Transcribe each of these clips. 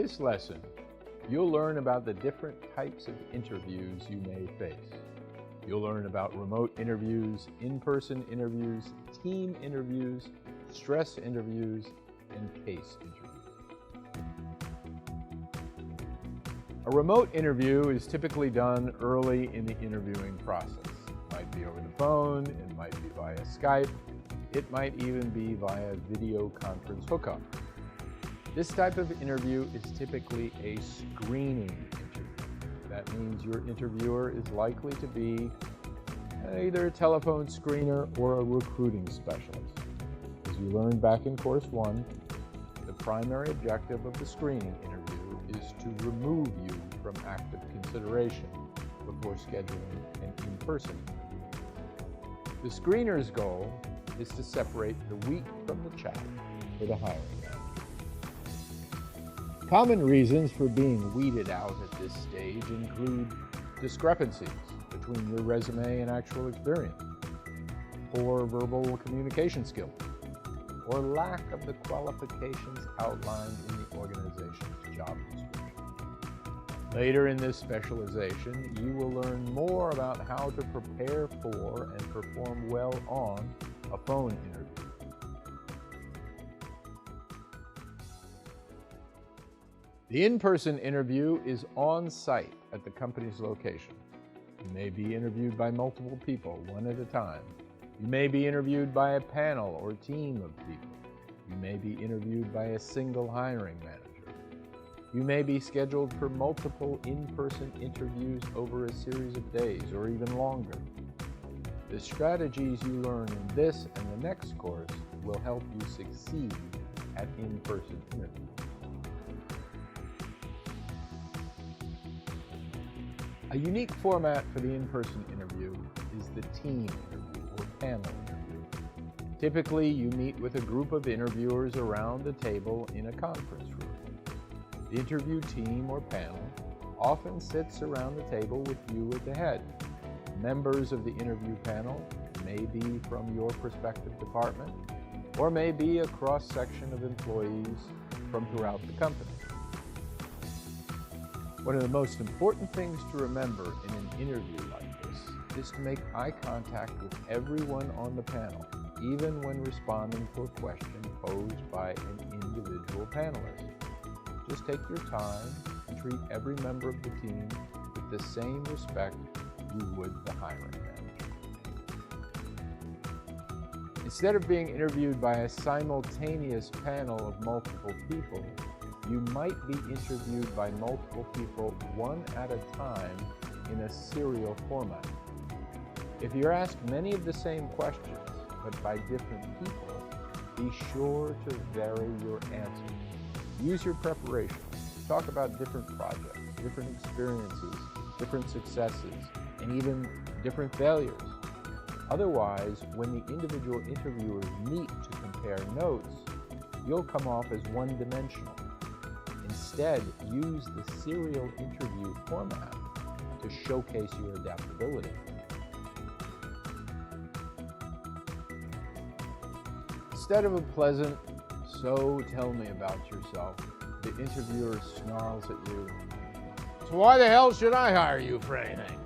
this lesson, you'll learn about the different types of interviews you may face. You'll learn about remote interviews, in-person interviews, team interviews, stress interviews, and case interviews. A remote interview is typically done early in the interviewing process. It might be over the phone, it might be via Skype, it might even be via video conference hookup. This type of interview is typically a screening interview. That means your interviewer is likely to be either a telephone screener or a recruiting specialist. As you learned back in Course 1, the primary objective of the screening interview is to remove you from active consideration before scheduling an in-person interview. The screener's goal is to separate the wheat from the chaff for the hiring manager. Common reasons for being weeded out at this stage include discrepancies between your resume and actual experience, poor verbal communication skills, or lack of the qualifications outlined in the organization's job description. Later in this specialization, you will learn more about how to prepare for and perform well on a phone interview. The in-person interview is on-site at the company's location. You may be interviewed by multiple people, one at a time. You may be interviewed by a panel or team of people. You may be interviewed by a single hiring manager. You may be scheduled for multiple in-person interviews over a series of days or even longer. The strategies you learn in this and the next course will help you succeed at in-person interviews. A unique format for the in-person interview is the team interview or panel interview. Typically, you meet with a group of interviewers around a table in a conference room. The interview team or panel often sits around the table with you at the head. Members of the interview panel may be from your prospective department or may be a cross-section of employees from throughout the company. One of the most important things to remember in an interview like this is to make eye contact with everyone on the panel, even when responding to a question posed by an individual panelist. Just take your time and treat every member of the team with the same respect you would the hiring manager. Instead of being interviewed by a simultaneous panel of multiple people, you might be interviewed by multiple people one at a time in a serial format. If you're asked many of the same questions, but by different people, be sure to vary your answers. Use your preparation. Talk about different projects, different experiences, different successes, and even different failures. Otherwise, when the individual interviewers meet to compare notes, you'll come off as one-dimensional. Instead, use the serial interview format to showcase your adaptability. Instead of a pleasant, "So tell me about yourself," the interviewer snarls at you, "So why the hell should I hire you for anything?"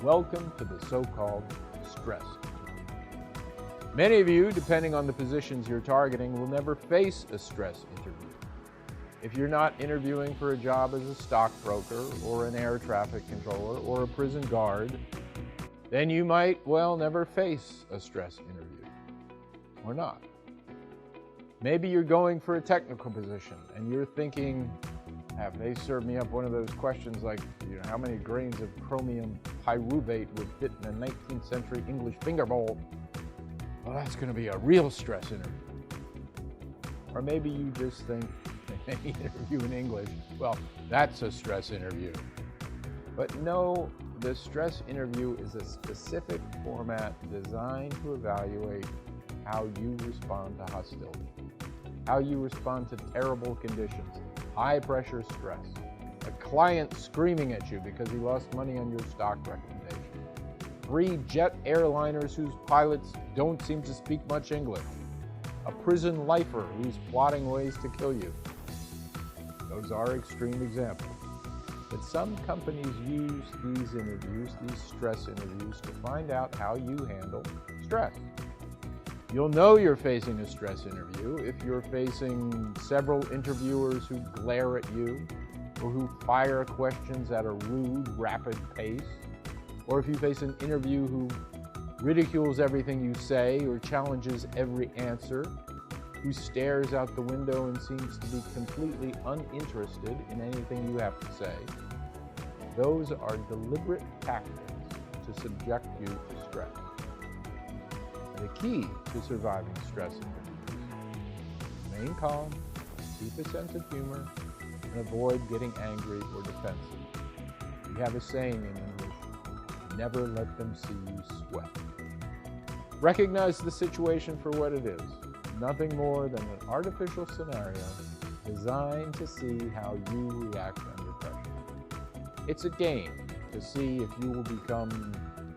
Welcome to the so-called stress interview. Many of you, depending on the positions you're targeting, will never face a stress interview. If you're not interviewing for a job as a stockbroker or an air traffic controller or a prison guard, then you might, never face a stress interview. Or not. Maybe you're going for a technical position and you're thinking, have they served me up one of those questions like, how many grains of chromium pyruvate would fit in a 19th century English finger bowl? Well, that's going to be a real stress interview. Or maybe you just think, any interview in English, that's a stress interview. But no, the stress interview is a specific format designed to evaluate how you respond to hostility, how you respond to terrible conditions, high-pressure stress, a client screaming at you because he lost money on your stock recommendation, 3 jet airliners whose pilots don't seem to speak much English, a prison lifer who's plotting ways to kill you. Those are extreme examples. But some companies use these interviews, these stress interviews, to find out how you handle stress. You'll know you're facing a stress interview if you're facing several interviewers who glare at you, or who fire questions at a rude, rapid pace, or if you face an interview who ridicules everything you say or challenges every answer, who stares out the window and seems to be completely uninterested in anything you have to say. Those are deliberate tactics to subject you to stress. The key to surviving stress interviews: remain calm, keep a sense of humor, and avoid getting angry or defensive. We have a saying in English: never let them see you sweat. Recognize the situation for what it is, nothing more than an artificial scenario designed to see how you react under pressure. It's a game to see if you will become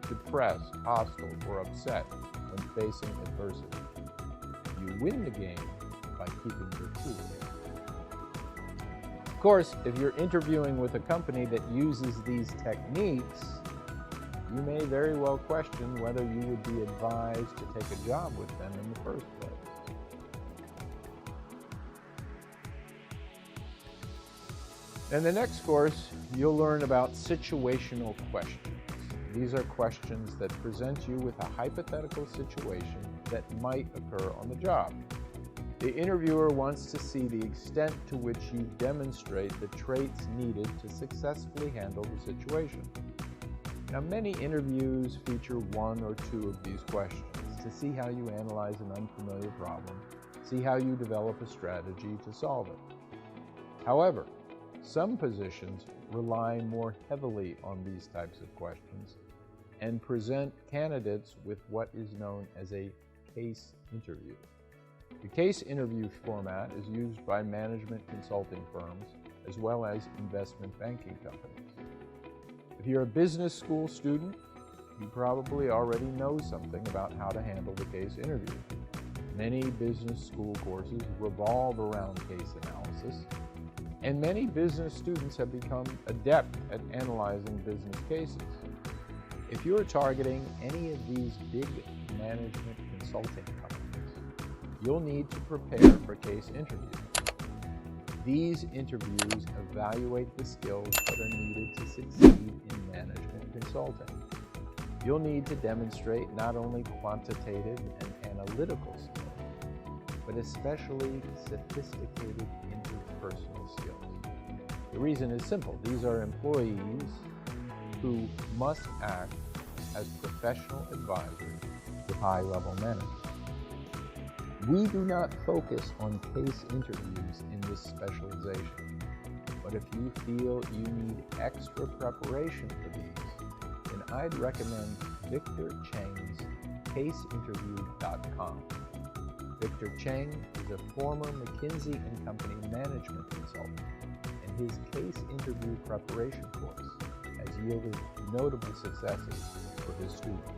depressed, hostile, or upset when facing adversity. You win the game by keeping your cool. Of course, if you're interviewing with a company that uses these techniques, you may very well question whether you would be advised to take a job with them in the first place. In the next course, you'll learn about situational questions. These are questions that present you with a hypothetical situation that might occur on the job. The interviewer wants to see the extent to which you demonstrate the traits needed to successfully handle the situation. Now, many interviews feature one or two of these questions to see how you analyze an unfamiliar problem, see how you develop a strategy to solve it. However, some positions rely more heavily on these types of questions and present candidates with what is known as a case interview. The case interview format is used by management consulting firms as well as investment banking companies. If you're a business school student, you probably already know something about how to handle the case interview. Many business school courses revolve around case analysis, and many business students have become adept at analyzing business cases. If you're targeting any of these big management consulting companies, you'll need to prepare for case interviews. These interviews evaluate the skills that are needed to succeed in management consulting. You'll need to demonstrate not only quantitative and analytical skills, but especially sophisticated interpersonal skills. The reason is simple. These are employees who must act as professional advisors to high-level managers. We do not focus on case interviews in this specialization, but if you feel you need extra preparation for these, then I'd recommend Victor Cheng's CaseInterview.com. Victor Cheng is a former McKinsey & Company management consultant, and his case interview preparation course has yielded notable successes for his students.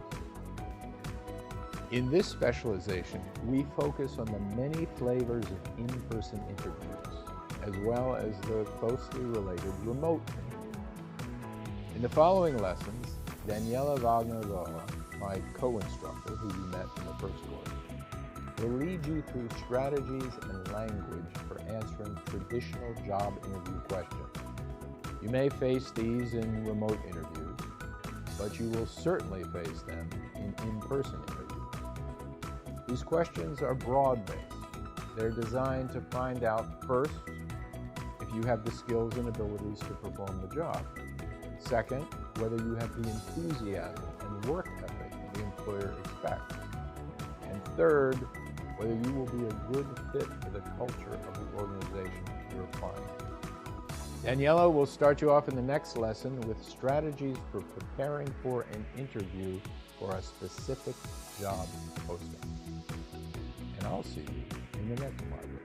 In this specialization, we focus on the many flavors of in-person interviews, as well as the closely related remote interviews. In the following lessons, Daniela Wagner-Roa, my co-instructor who you met in the first course, will lead you through strategies and language for answering traditional job interview questions. You may face these in remote interviews, but you will certainly face them in in-person interviews. These questions are broad-based. They're designed to find out, first, if you have the skills and abilities to perform the job. Second, whether you have the enthusiasm and work ethic the employer expects. And third, whether you will be a good fit for the culture of the organization you're applying to. Daniela will start you off in the next lesson with strategies for preparing for an interview for a specific job posting. And I'll see you in the next one.